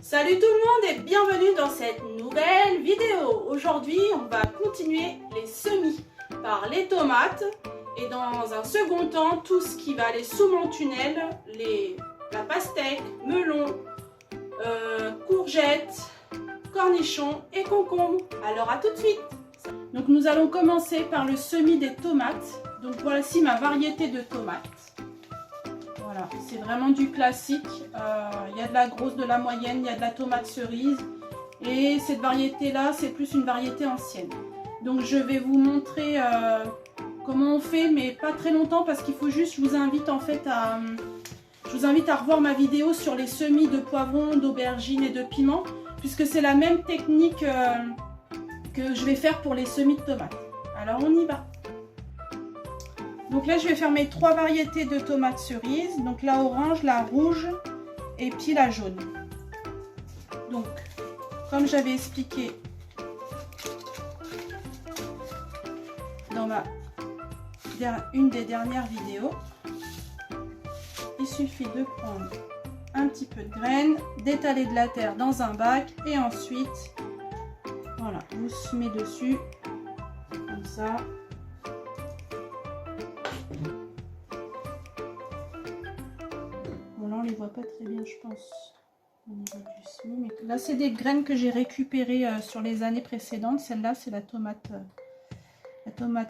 Salut tout le monde et bienvenue dans cette nouvelle vidéo. Aujourd'hui, on va continuer les semis par les tomates et dans un second temps, tout ce qui va aller sous mon tunnel, la pastèque, melon, courgettes, cornichons et concombres. Alors à tout de suite. Donc nous allons commencer par le semis des tomates. Donc voici ma variété de tomates. Voilà, c'est vraiment du classique. Il y a de la grosse, de la moyenne, il y a de la tomate cerise. Et cette variété-là, c'est plus une variété ancienne. Donc je vais vous montrer comment on fait, mais pas très longtemps parce qu'il faut juste, je vous invite à revoir ma vidéo sur les semis de poivrons, d'aubergines et de piments, puisque c'est la même technique que je vais faire pour les semis de tomates. Alors on y va. Donc là, je vais faire mes 3 variétés de tomates cerises. Donc la orange, la rouge et puis la jaune. Donc, comme j'avais expliqué dans une des dernières vidéos, il suffit de prendre un petit peu de graines, d'étaler de la terre dans un bac et ensuite, voilà, vous semez dessus comme ça. Bon là on les voit pas très bien je pense au niveau du semis, mais là c'est des graines que j'ai récupérées sur les années précédentes. Celle-là c'est la tomate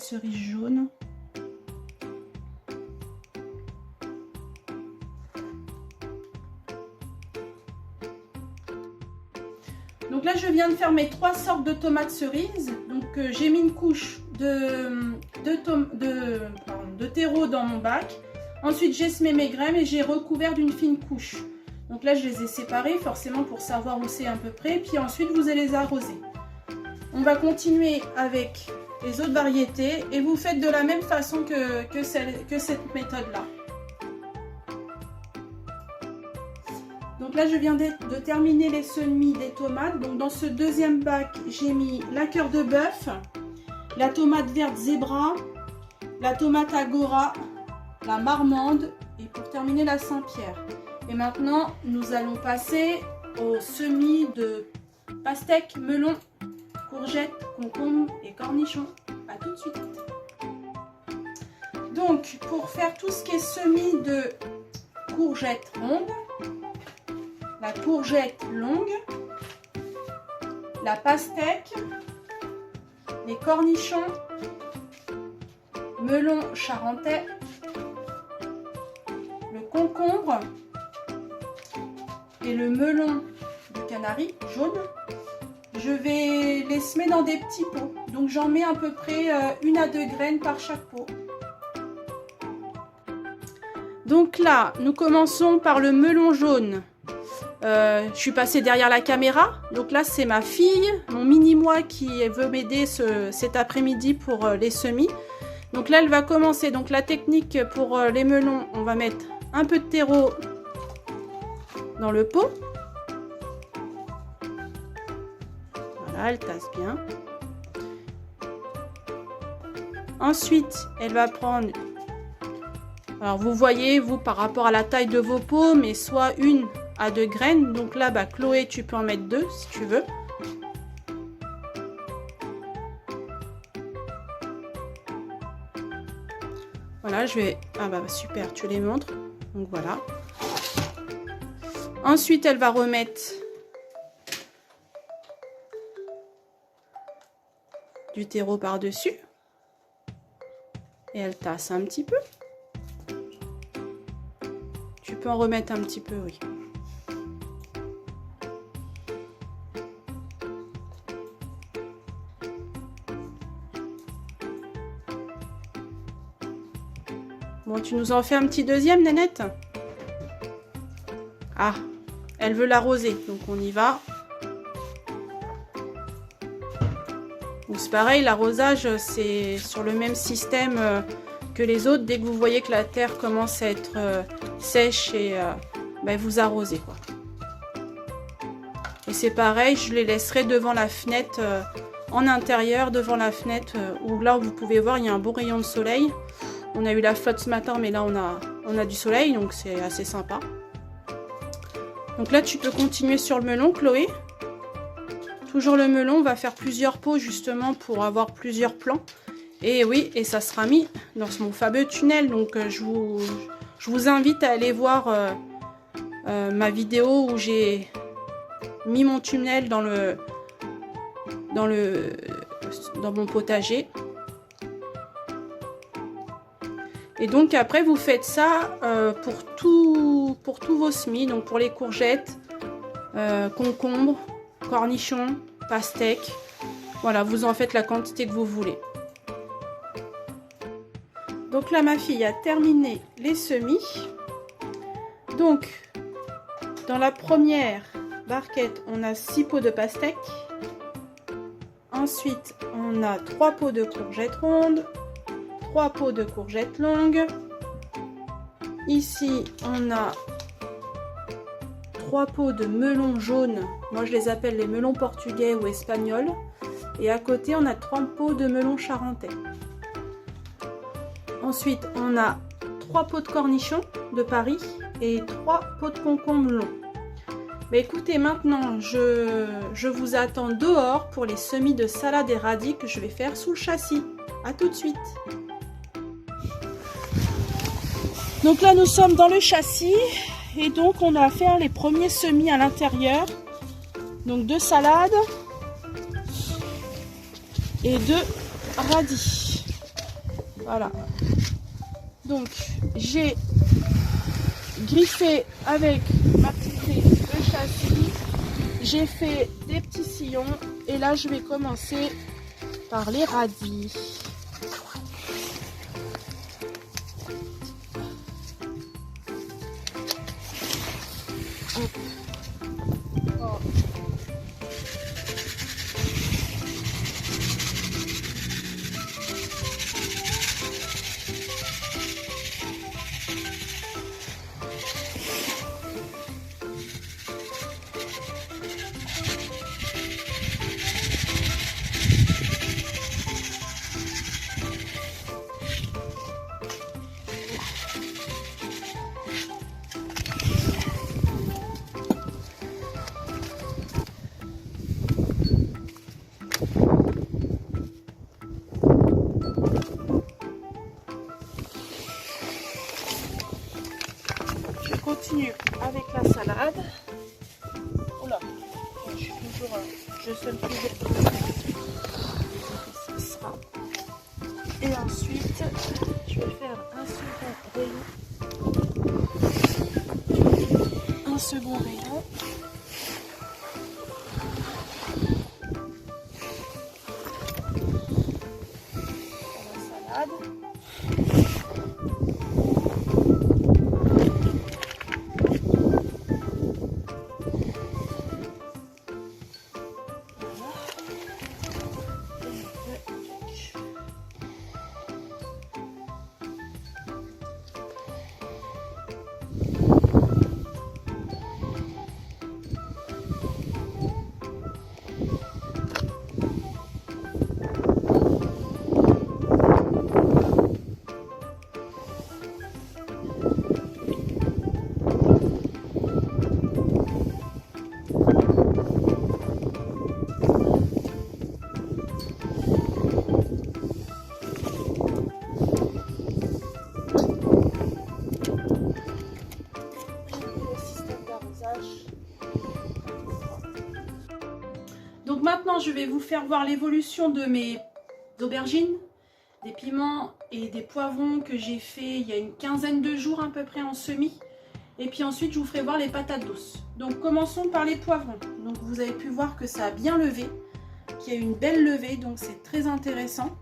cerise jaune. Donc là je viens de faire mes 3 sortes de tomates cerises. Donc j'ai mis une couche de terreau dans mon bac. Ensuite j'ai semé mes graines et j'ai recouvert d'une fine couche. Donc là je les ai séparées forcément pour savoir où c'est à peu près. Puis ensuite vous allez les arroser. On va continuer avec les autres variétés et vous faites de la même façon que cette méthode là. Donc là je viens de terminer les semis des tomates. Donc dans ce deuxième bac j'ai mis la cœur de bœuf, la tomate verte zébra, la tomate agora, la marmande et pour terminer la Saint-Pierre. Et maintenant nous allons passer au semis de pastèques, melons, courgettes, concombres et cornichons. A tout de suite. Donc pour faire tout ce qui est semis de courgettes rondes, la courgette longue, la pastèque, les cornichons, melon charentais, le concombre et le melon de Canaries jaune, je vais les semer dans des petits pots. Donc j'en mets à peu près 1 à 2 graines par chaque pot. Donc là, nous commençons par le melon jaune. Je suis passée derrière la caméra. Donc là, c'est ma fille, mon mini-moi qui veut m'aider cet après-midi pour les semis. Donc là, elle va commencer. Donc la technique pour les melons, on va mettre un peu de terreau dans le pot. Voilà, elle tasse bien. Ensuite, elle va prendre... Alors vous voyez, vous, par rapport à la taille de vos pots, mais soit 1 à 2 graines. Donc là, Chloé, tu peux en mettre 2 si tu veux. Voilà, je vais... Ah bah super, tu les montres. Donc voilà. Ensuite, elle va remettre du terreau par-dessus. Et elle tasse un petit peu. Tu peux en remettre un petit peu, oui. Bon, tu nous en fais un petit deuxième, Nénette? Ah, elle veut l'arroser, donc on y va. C'est pareil, l'arrosage, c'est sur le même système que les autres. Dès que vous voyez que la terre commence à être sèche, et vous arrosez, quoi. Et c'est pareil, je les laisserai devant la fenêtre, en intérieur, devant la fenêtre, où là, vous pouvez voir, il y a un beau rayon de soleil. On a eu la flotte ce matin, mais là, on a du soleil, donc c'est assez sympa. Donc là tu peux continuer sur le melon, Chloé. Toujours le melon, on va faire plusieurs pots justement pour avoir plusieurs plans. Et oui, et ça sera mis dans mon fameux tunnel. Donc je vous invite à aller voir ma vidéo où j'ai mis mon tunnel dans mon potager. Et donc après vous faites ça pour tous vos semis, donc pour les courgettes, concombres, cornichons, pastèques. Voilà, vous en faites la quantité que vous voulez. Donc là ma fille a terminé les semis. Donc dans la première barquette on a 6 pots de pastèques. Ensuite on a 3 pots de courgettes rondes, 3 pots de courgettes longues. Ici on a 3 pots de melons jaunes, moi je les appelle les melons portugais ou espagnols. Et à côté on a 3 pots de melons charentais. Ensuite on a 3 pots de cornichons de Paris et 3 pots de concombres longs. Mais écoutez, maintenant je vous attends dehors pour les semis de salade et radis que je vais faire sous le châssis. A tout de suite. Donc là nous sommes dans le châssis et donc on a à faire les premiers semis à l'intérieur. Donc de salade et de radis. Voilà. Donc j'ai griffé avec ma petite clé le châssis. J'ai fait des petits sillons et là je vais commencer par les radis. Continue avec la salade. Oula, je sème toujours. Ça sera. Et ensuite, je vais faire un second rayon. La salade. Donc maintenant je vais vous faire voir l'évolution de mes aubergines, des piments et des poivrons que j'ai fait il y a une quinzaine de jours à peu près en semis. Et puis ensuite je vous ferai voir les patates douces. Donc commençons par les poivrons. Donc vous avez pu voir que ça a bien levé, qu'il y a une belle levée, donc c'est très intéressant.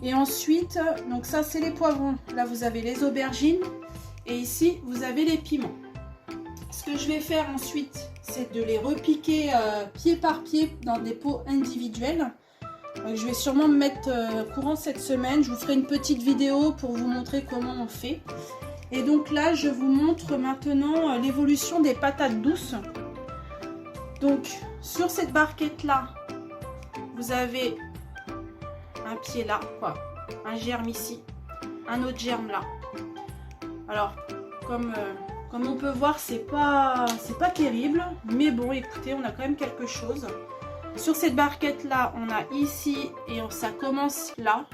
Et ensuite, donc ça c'est les poivrons. Là vous avez les aubergines et ici vous avez les piments. Ce que je vais faire ensuite, c'est de les repiquer pied par pied dans des pots individuels. Je vais sûrement me mettre courant cette semaine. Je vous ferai une petite vidéo pour vous montrer comment on fait. Et donc là, je vous montre maintenant l'évolution des patates douces. Donc sur cette barquette là, vous avez un pied là, quoi, un germe ici, un autre germe là. Alors comme Comme on peut voir, c'est pas terrible, mais bon, écoutez, on a quand même quelque chose. Sur cette barquette là, on a ici et ça commence là.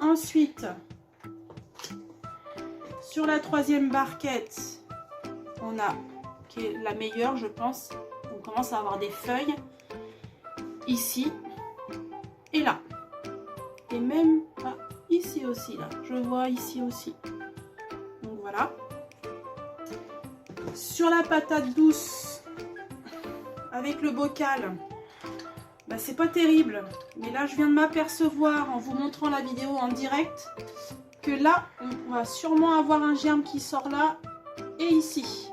Ensuite, sur la troisième barquette, on a, qui est la meilleure je pense, on commence à avoir des feuilles ici et là. Et même ici aussi, là, je vois ici aussi. Donc voilà. Sur la patate douce, avec le bocal, bah, c'est pas terrible. Mais là, je viens de m'apercevoir en vous montrant la vidéo en direct que là, on va sûrement avoir un germe qui sort là et ici.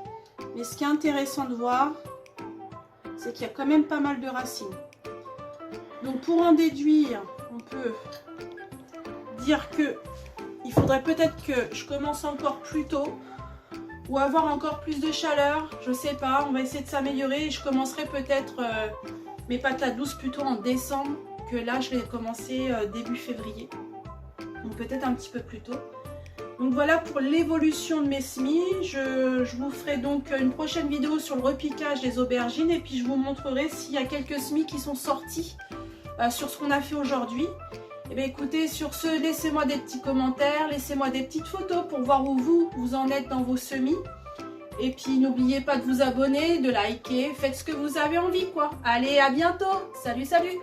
Mais ce qui est intéressant de voir, c'est qu'il y a quand même pas mal de racines. Donc pour en déduire, on peut dire que il faudrait peut-être que je commence encore plus tôt ou avoir encore plus de chaleur, je sais pas, on va essayer de s'améliorer et je commencerai peut-être mes patates douces plutôt en décembre que là je vais commencer début février, donc peut-être un petit peu plus tôt. Donc voilà pour l'évolution de mes semis. Je vous ferai donc une prochaine vidéo sur le repiquage des aubergines et puis je vous montrerai s'il y a quelques semis qui sont sortis sur ce qu'on a fait aujourd'hui. Et bien écoutez, sur ce, laissez-moi des petits commentaires, laissez-moi des petites photos pour voir où vous en êtes dans vos semis. Et puis n'oubliez pas de vous abonner, de liker, faites ce que vous avez envie quoi. Allez, à bientôt. Salut, salut.